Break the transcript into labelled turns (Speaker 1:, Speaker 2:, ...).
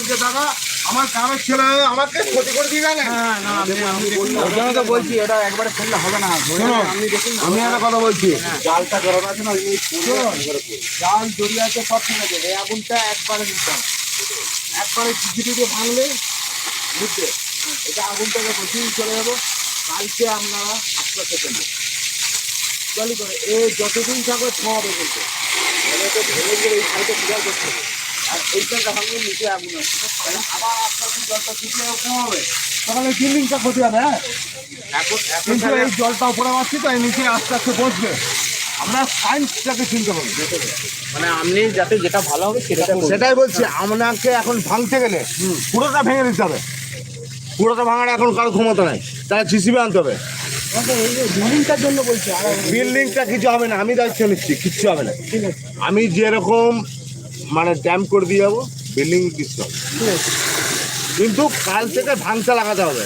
Speaker 1: বলছে দাদা আমার কামের ছেলে আমাকে ক্ষতি করে দিয়ে গেলেন।
Speaker 2: তো বলছি এটা একবারে ফেললে হবে না।
Speaker 1: আমি একটা কথা বলছি,
Speaker 2: জালটা জড়ানো আছে না, জাল জড়িয়ে আছে, সব ঠিক আছে। এই আগুনটা একবারে নিতে হবে, একবারে ঝিঝিটিতে ভাঙলে বুঝতে এটা আগুনটাকে বসিয়ে চলে যাবো। কালকে আপনারা আস্তে আস্তে নেবেন চালু করে, এই যতদিন থাকবে ছোঁয়াবে কিন্তু এটাকে ঢেলে গেলে এই সাইডে ক্লিয়ার করতে হবে। আর এইখানটা ভাঙলে নিচে আগুন আছে, তাহলে আবার আস্তে আস্তে জলটা শুকিয়ে কমাবে,
Speaker 1: তাহলে বিল্ডিংটা ক্ষতি হবে। হ্যাঁ,
Speaker 2: এখন
Speaker 1: কিন্তু এই জলটা উপরে আসছি তো এই নিচে আস্তে আস্তে বসবে। আমরা সায়েন্সটাকে চিনতে হবে।
Speaker 2: মানে আপনি যাতে যেটা ভালো হবে সেটা করুন।
Speaker 1: সেটাই বলছি, আপনাকে এখন ভাঙতে গেলে পুরোটা ভেঙে দিতে হবে। পুরোটা ভাঙার এখন কারো ক্ষমতা নাই, তাই জিসিবি আনতে হবে।
Speaker 2: এই যে বিল্ডিংটার জন্য বলছি, আর
Speaker 1: বিল্ডিংটা কিছু হবে না, আমি দায়িত্ব নিচ্ছি, কিচ্ছু হবে না। আমি যেরকম মানে ড্যাম করে দিয়ে যাবো, বিল্ডিং কিছু হবে, কিন্তু কাল থেকে ভাঙতে লাগাতে হবে।